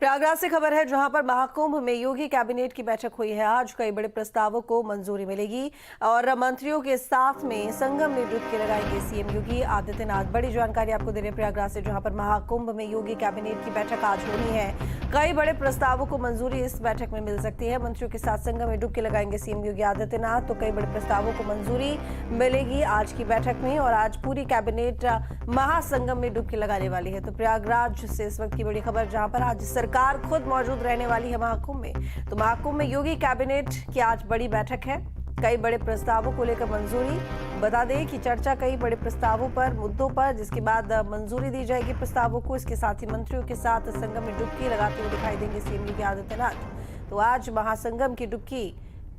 प्रयागराज से खबर है, जहां पर महाकुंभ में योगी कैबिनेट की बैठक हुई है। आज कई बड़े प्रस्तावों को मंजूरी मिलेगी और मंत्रियों के साथ में संगम में डुबकी लगाएंगे सीएम योगी आदित्यनाथ। बड़ी जानकारी आपको दे रहे हैं प्रयागराज से, जहां पर महाकुंभ में योगी कैबिनेट की बैठक आज होनी है। कई बड़े प्रस्तावों को मंजूरी इस बैठक में मिल सकती है। मंत्रियों के साथ संगम में डुबकी लगाएंगे सीएम योगी आदित्यनाथ। तो कई बड़े प्रस्तावों को मंजूरी मिलेगी आज की बैठक में और आज पूरी कैबिनेट महासंगम में डुबकी लगाने वाली है। तो प्रयागराज से इस वक्त की बड़ी खबर, जहां पर आज सरकार खुद मौजूद रहने वाली है महाकुंभ में। तो महाकुंभ में योगी कैबिनेट की आज बड़ी बैठक है। कई बड़े प्रस्तावों को लेकर मंजूरी, बता दें कि चर्चा कई बड़े प्रस्तावों पर, मुद्दों पर, जिसके बाद मंजूरी दी जाएगी प्रस्तावों को। इसके साथ ही मंत्रियों के साथ संगम में डुबकी लगाते हुए दिखाई देंगे सीएम योगी आदित्यनाथ। तो आज महासंगम की डुबकी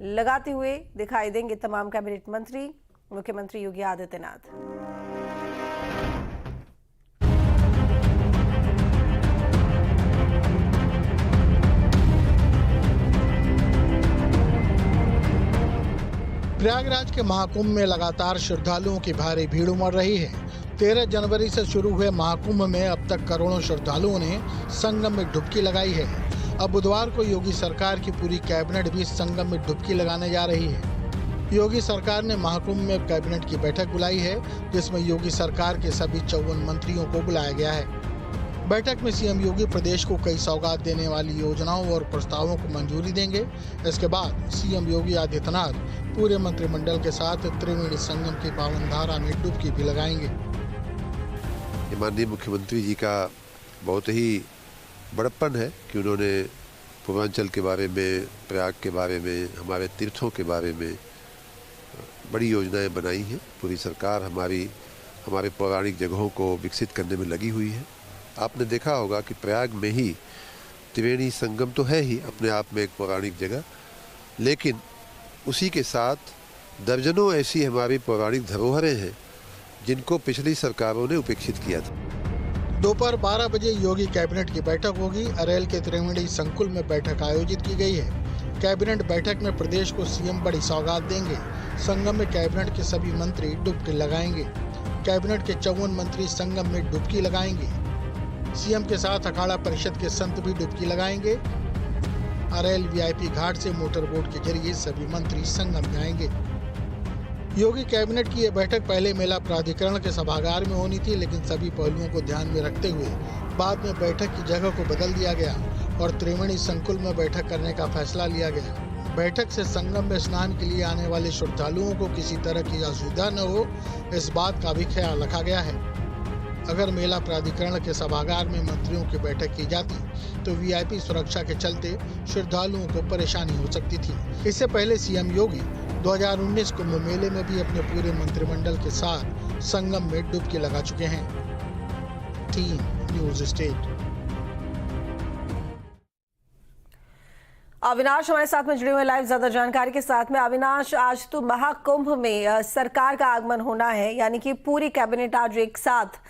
लगाते हुए दिखाई देंगे तमाम कैबिनेट मंत्री, मुख्यमंत्री योगी आदित्यनाथ। प्रयागराज के महाकुंभ में लगातार श्रद्धालुओं की भारी भीड़ उमड़ रही है। 13 जनवरी से शुरू हुए महाकुंभ में अब तक करोड़ों श्रद्धालुओं ने संगम में डुबकी लगाई है। अब बुधवार को योगी सरकार की पूरी कैबिनेट भी संगम में डुबकी लगाने जा रही है। योगी सरकार ने महाकुंभ में कैबिनेट की बैठक बुलाई है, जिसमें योगी सरकार के सभी 54 मंत्रियों को बुलाया गया है। बैठक में सीएम योगी प्रदेश को कई सौगात देने वाली योजनाओं और प्रस्तावों को मंजूरी देंगे। इसके बाद सीएम योगी आदित्यनाथ पूरे मंत्रिमंडल के साथ त्रिवेणी संगम की पावन धारा में डुबकी भी लगाएंगे। माननीय मुख्यमंत्री जी का बहुत ही बड़प्पन है कि उन्होंने पूर्वांचल के बारे में, प्रयाग के बारे में, हमारे तीर्थों के बारे में बड़ी योजनाएं बनाई हैं। पूरी सरकार हमारे पौराणिक जगहों को विकसित करने में लगी हुई है। आपने देखा होगा कि प्रयाग में ही त्रिवेणी संगम तो है ही अपने आप में एक पौराणिक जगह, लेकिन उसी के साथ दर्जनों ऐसी हमारी पौराणिक धरोहरें हैं जिनको पिछली सरकारों ने उपेक्षित किया था। दोपहर 12 बजे योगी कैबिनेट की बैठक होगी। अरेल के त्रिवेणी संकुल में बैठक आयोजित की गई है। कैबिनेट बैठक में प्रदेश को सीएम बड़ी सौगात देंगे। संगम में कैबिनेट के सभी मंत्री डुबकी लगाएंगे। कैबिनेट के 54 मंत्री संगम में डुबकी लगाएंगे। सीएम के साथ अखाड़ा परिषद के संत भी डुबकी लगाएंगे। अरेल वीआईपी घाट से मोटर बोट के जरिए सभी मंत्री संगम में आएंगे। योगी कैबिनेट की यह बैठक पहले मेला प्राधिकरण के सभागार में होनी थी, लेकिन सभी पहलुओं को ध्यान में रखते हुए बाद में बैठक की जगह को बदल दिया गया और त्रिवेणी संकुल में बैठक करने का फैसला लिया गया। बैठक से संगम में स्नान के लिए आने वाले श्रद्धालुओं को किसी तरह की असुविधा न हो, इस बात का भी ख्याल रखा गया है। अगर मेला प्राधिकरण के सभागार में मंत्रियों की बैठक की जाती तो वीआईपी सुरक्षा के चलते श्रद्धालुओं को परेशानी हो सकती थी। इससे पहले सीएम योगी 2019 कुंभ मेले में भी अपने पूरे मंत्रिमंडल के साथ संगम में डुबकी लगा चुके हैं। Team news state. अविनाश हमारे साथ में जुड़े हुए लाइव ज्यादा जानकारी के साथ में। अविनाश, आज तो महाकुंभ में सरकार का आगमन होना है, यानी कि पूरी कैबिनेट आज एक साथ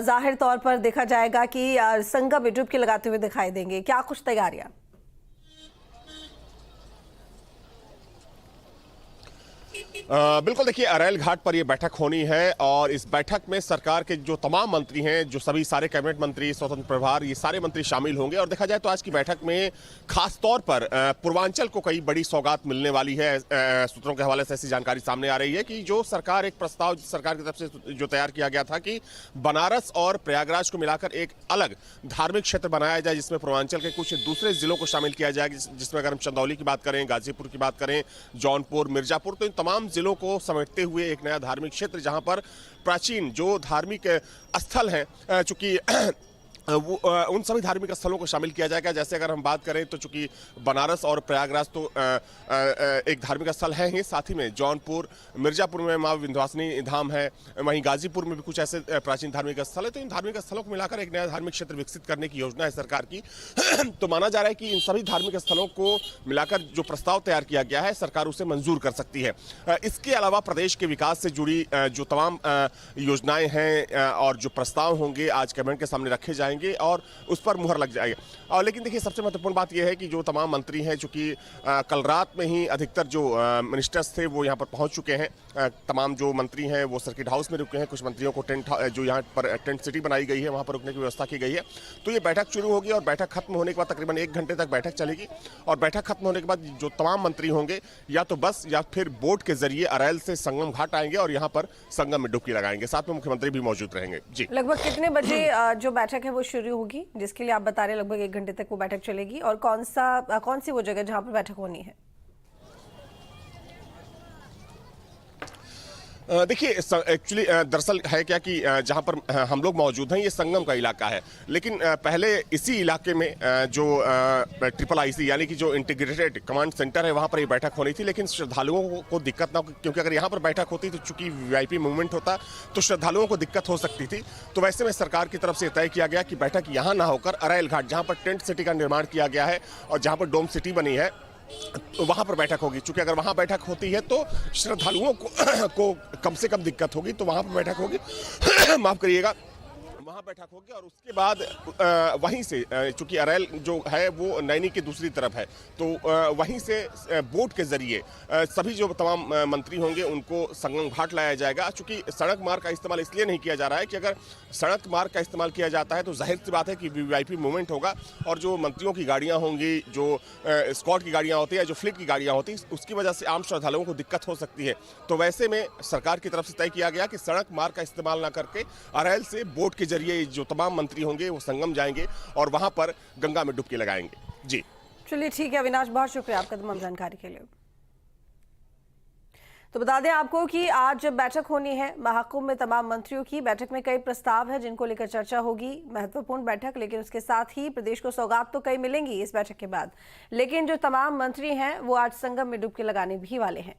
जाहिर तौर पर देखा जाएगा कि संगम में डुबकी लगाते हुए दिखाई देंगे। क्या कुछ तैयारियां? बिल्कुल, देखिए अरेल घाट पर यह बैठक होनी है और इस बैठक में सरकार के जो तमाम मंत्री हैं, जो सभी सारे कैबिनेट मंत्री, स्वतंत्र प्रभार, ये सारे मंत्री शामिल होंगे। और देखा जाए तो आज की बैठक में खास तौर पर पूर्वांचल को कई बड़ी सौगात मिलने वाली है। सूत्रों के हवाले से ऐसी जानकारी सामने आ रही है कि जो सरकार, एक प्रस्ताव सरकार की तरफ से जो तैयार किया गया था कि बनारस और प्रयागराज को मिलाकर एक अलग धार्मिक क्षेत्र बनाया जाए, जिसमें पूर्वांचल के कुछ दूसरे जिलों को शामिल किया जाएगा, जिसमें अगर हम चंदौली की बात करें, गाजीपुर की बात करें, जौनपुर, मिर्जापुर, तो इन तमाम जिलों को समेटते हुए एक नया धार्मिक क्षेत्र, जहां पर प्राचीन जो धार्मिक स्थल हैं, चूंकि उन सभी धार्मिक स्थलों को शामिल किया जाएगा। जैसे अगर हम बात करें तो चूंकि बनारस और प्रयागराज तो एक धार्मिक स्थल है ही, साथ ही में जौनपुर, मिर्जापुर में माँ विंध्यवासिनी धाम है, वहीं गाजीपुर में भी कुछ ऐसे प्राचीन धार्मिक स्थल है। तो इन धार्मिक स्थलों को मिलाकर एक नया धार्मिक क्षेत्र विकसित करने की योजना है सरकार की। तो माना जा रहा है कि इन सभी धार्मिक स्थलों को मिलाकर जो प्रस्ताव तैयार किया गया है, सरकार उसे मंजूर कर सकती है। इसके अलावा प्रदेश के विकास से जुड़ी जो तमाम योजनाएं हैं और जो प्रस्ताव होंगे आज कैबिनेट के सामने रखे जाएंगे और उस पर मुहर लग जाएगी। लेकिन देखिए सबसे महत्वपूर्ण बात यह है कि जो तमाम मंत्री हैं, चूंकि कल रात में ही अधिकतर जो मिनिस्टर्स थे वो यहाँ पर पहुंच चुके हैं तमाम जो मंत्री हैं वो सर्किट हाउस में रुके हैं, कुछ मंत्रियों को जो यहाँ पर टेंट सिटी बनाई गई है वहाँ पर रुकने की व्यवस्था की गई है। तो ये बैठक शुरू होगी और बैठक खत्म होने के बाद तकरीबन 1 घंटे तक बैठक चलेगी और बैठक खत्म होने के बाद जो तमाम मंत्री होंगे या तो बस या फिर बोट के जरिए अरैल से संगम घाट आएंगे और यहाँ पर संगम में डुबकी लगाएंगे। साथ में मुख्यमंत्री भी मौजूद रहेंगे। जी, लगभग कितने बजे जो बैठक है वो शुरू होगी, जिसके लिए आप बता रहे हैं लगभग 1 घंटे तक वो बैठक चलेगी, और कौन सी वो जगह जहाँ पर बैठक होनी है? देखिए, एक्चुअली दरअसल है क्या कि जहाँ पर हम लोग मौजूद हैं ये संगम का इलाका है, लेकिन पहले इसी इलाके में जो IIIC यानी कि जो इंटीग्रेटेड कमांड सेंटर है वहाँ पर ये बैठक होनी थी, लेकिन श्रद्धालुओं को दिक्कत ना हो, क्योंकि अगर यहाँ पर बैठक होती तो चूंकि VIP मूवमेंट होता तो श्रद्धालुओं को दिक्कत हो सकती थी। तो वैसे में सरकार की तरफ से तय किया गया कि बैठक यहाँ ना होकर अरैल घाट, जहाँ पर टेंट सिटी का निर्माण किया गया है और जहाँ पर डोम सिटी बनी है, तो वहां पर बैठक होगी। क्योंकि अगर वहां बैठक होती है तो श्रद्धालुओं को कम से कम दिक्कत होगी, तो वहां पर बैठक होगी माफ करिएगा, वहां बैठक होगी और उसके बाद वहीं से, चूंकि अरैल जो है वो नैनी की दूसरी तरफ है, तो वहीं से बोट के जरिए सभी जो तमाम मंत्री होंगे उनको संगम घाट लाया जाएगा। चूंकि सड़क मार्ग का इस्तेमाल इसलिए नहीं किया जा रहा है कि अगर सड़क मार्ग का इस्तेमाल किया जाता है तो जाहिर सी बात है कि VIP मूवमेंट होगा और जो मंत्रियों की गाड़ियां होंगी, जो स्क्वाड की गाड़ियां होती है, जो फ्लीट की गाड़ियां होती है, उसकी वजह से आम श्रद्धालुओं को दिक्कत हो सकती है। तो वैसे में सरकार की तरफ से तय किया गया कि सड़क मार्ग का इस्तेमाल ना करके अरैल से बोट के जरिए जो तमाम मंत्री होंगे वो संगम जाएंगे और वहां पर गंगा में डुबकी लगाएंगे। जी, चलिए ठीक है अविनाश, बहुत शुक्रिया आपका तमाम जानकारी के लिए। तो बता दें आपको कि आज बैठक होनी है महाकुंभ में तमाम मंत्रियों की। बैठक में कई प्रस्ताव है जिनको लेकर चर्चा होगी, महत्वपूर्ण बैठक, लेकिन उसके साथ ही प्रदेश को सौगात तो कई मिलेंगी इस बैठक के बाद, लेकिन जो तमाम मंत्री हैं वो आज संगम में डुबकी लगाने भी वाले हैं।